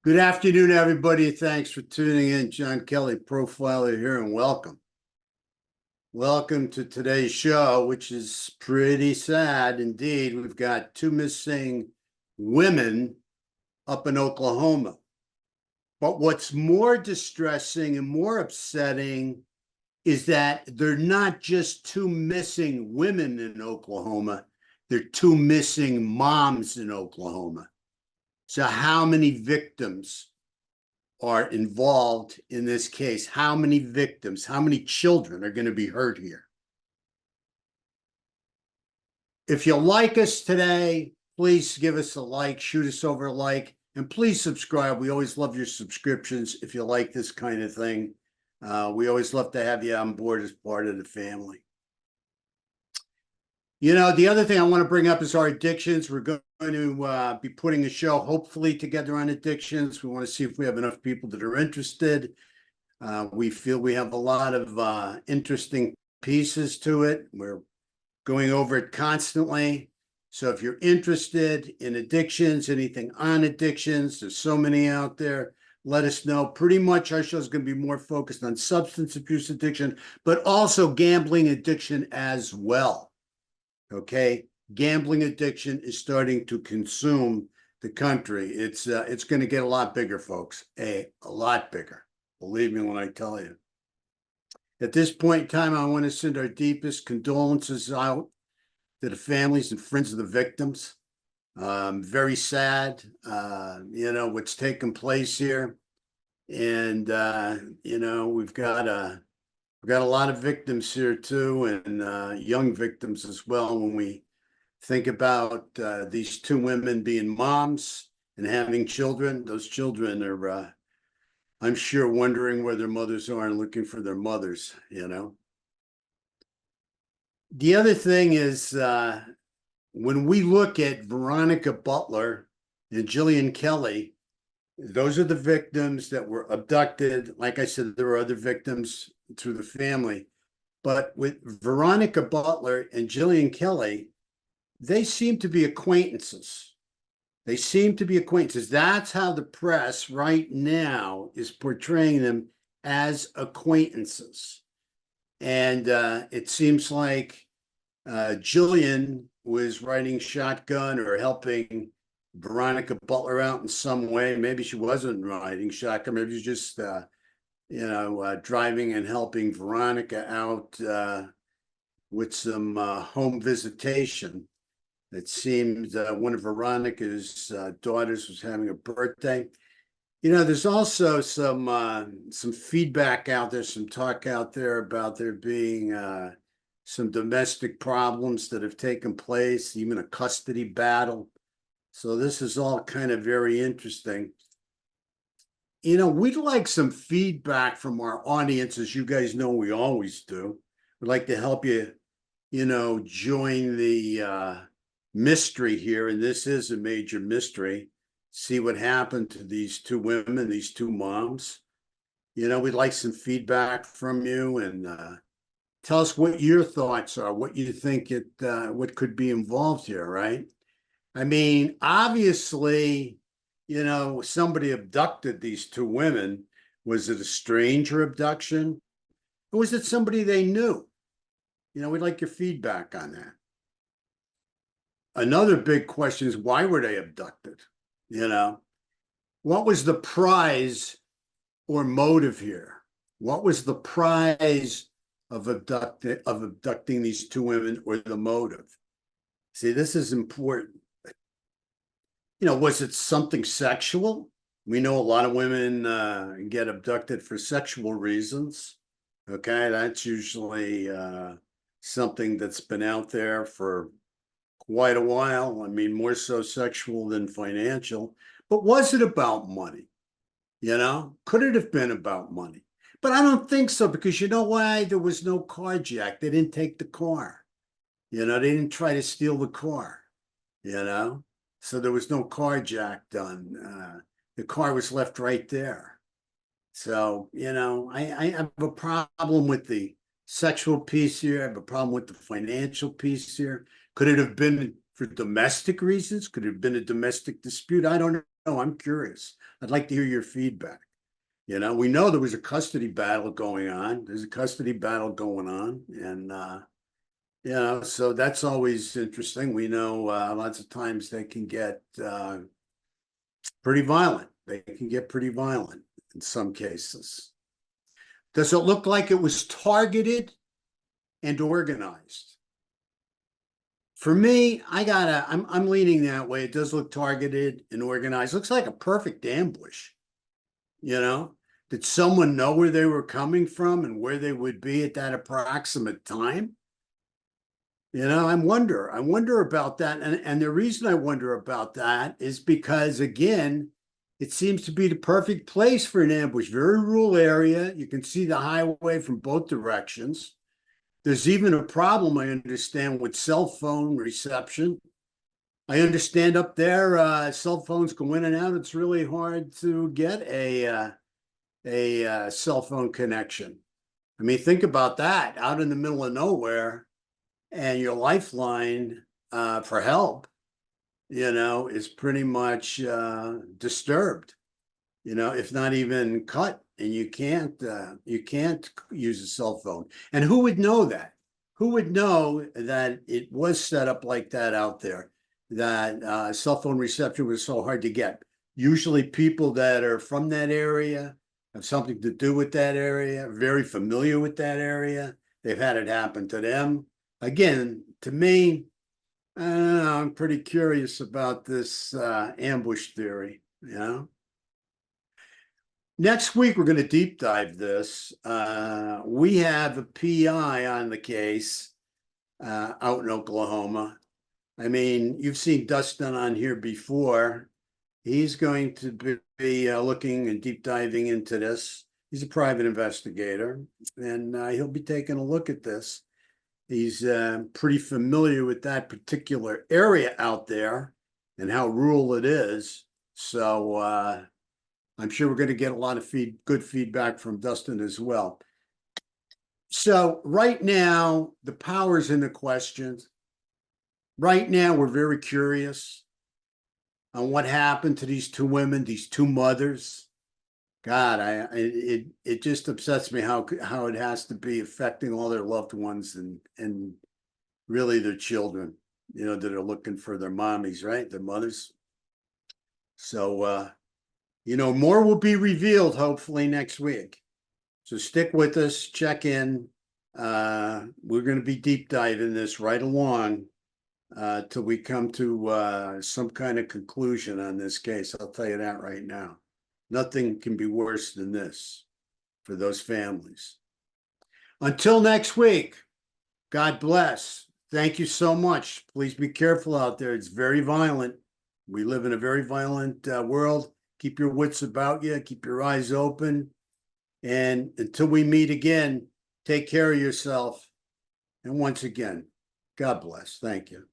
Good afternoon, everybody. Thanks for tuning in. John Kelly, Profiler here, and welcome. Welcome to today's show, which is pretty sad indeed. We've got two missing women up in Oklahoma. But what's more distressing and more upsetting is that they're not just two missing women in Oklahoma, they're two missing moms in Oklahoma. So how many victims are involved in this case? How many victims, how many children are going to be hurt here? If you like us today, please give us a like, shoot us over a like, and please subscribe. We always love your subscriptions if you like this kind of thing. We always love to have you on board as part of the family. You know, the other thing I want to bring up is our addictions. We're going to be putting a show, hopefully, together on addictions. We want to see if we have enough people that are interested. We feel we have a lot of interesting pieces to it. We're going over it constantly. So if you're interested in addictions, anything on addictions, there's so many out there, let us know. Pretty much our show is going to be more focused on substance abuse addiction, but also gambling addiction as well. Okay, gambling addiction is starting to consume the country. It's going to get a lot bigger, folks. A lot bigger. Believe me when I tell you. At this point in time, I want to send our deepest condolences out to the families and friends of the victims. Very sad, you know, what's taken place here, and you know, we've got a lot of victims here too, and young victims as well. When we think about these two women being moms and having children, those children are, I'm sure, wondering where their mothers are and looking for their mothers, you know. The other thing is, when we look at Veronica Butler and Jillian Kelly, those are the victims that were abducted. Like I said, there were other victims through the family. But with Veronica Butler and Jillian Kelly, they seem to be acquaintances. They seem to be acquaintances. That's how the press right now is portraying them, as acquaintances. And it seems like Jillian was riding shotgun or helping Veronica Butler out in some way. Maybe she wasn't riding shotgun. Maybe she was just, you know, driving and helping Veronica out with some home visitation. It seems one of Veronica's daughters was having a birthday. You know, there's also some feedback out there, some talk out there about there being some domestic problems that have taken place, even a custody battle. So this is all kind of very interesting. You know, we'd like some feedback from our audience. As you guys know, we always do. We'd like to help you, you know, join the mystery here. And this is a major mystery. See what happened to these two women, these two moms. You know, we'd like some feedback from you, and tell us what your thoughts are, what you think what could be involved here, right? I mean, obviously, you know, somebody abducted these two women. Was it a stranger abduction? Or was it somebody they knew? You know, we'd like your feedback on that. Another big question is, why were they abducted? You know, what was the prize or motive here? What was the prize of abducting these two women, or the motive? See, this is important. You know, was it something sexual? We know a lot of women get abducted for sexual reasons. Okay, that's usually something that's been out there for quite a while. I mean, more so sexual than financial. But was it about money? You know, could it have been about money? But I don't think so, because you know why? There was no carjack. They didn't take the car. You know, they didn't try to steal the car, you know? So there was no carjack done. The car was left right there. So, you know, I have a problem with the sexual piece here. I have a problem with the financial piece here. Could it have been for domestic reasons? Could it have been a domestic dispute? I don't I'm curious. I'd like to hear your feedback. We know there was a custody battle going on. There's a custody battle going on, and so that's always interesting. We know lots of times they can get pretty violent. They can get pretty violent in some cases. Does it look like it was targeted and organized? For me, I'm leaning that way. It does look targeted and organized. Looks like a perfect ambush. Did someone know where they were coming from and where they would be at that approximate time? I wonder about that. And the reason I wonder about that is because, again, it seems to be the perfect place for an ambush. Very rural area. You can see the highway from both directions. There's even a problem, I understand, with cell phone reception. I understand up there, cell phones go in and out. It's really hard to get a cell phone connection. I mean, think about that, out in the middle of nowhere, and your lifeline for help, is pretty much disturbed, if not even cut, and you can't use a cell phone. And who would know that? Who would know that it was set up like that out there, that cell phone reception was so hard to get? Usually people that are from that area, have something to do with that area, very familiar with that area. They've had it happen to them. Again, to me, I'm pretty curious about this ambush theory. Next week, we're going to deep dive this. We have a PI on the case out in Oklahoma. I mean, you've seen Dustin on here before. He's going to be looking and deep diving into this. He's a private investigator, and he'll be taking a look at this. He's pretty familiar with that particular area out there and how rural it is. So I'm sure we're going to get a lot of good feedback from Dustin as well. So right now, the power's in the questions. Right now, we're very curious on what happened to these two women, these two mothers. God, it just upsets me how it has to be affecting all their loved ones and really their children, that are looking for their mommies, right? Their mothers. So, more will be revealed hopefully next week. So stick with us, check in. We're going to be deep diving this right along till we come to some kind of conclusion on this case. I'll tell you that right now. Nothing can be worse than this for those families. Until next week, God bless. Thank you so much. Please be careful out there. It's very violent. We live in a very violent world. Keep your wits about you. Keep your eyes open. And until we meet again, take care of yourself. And once again, God bless. Thank you.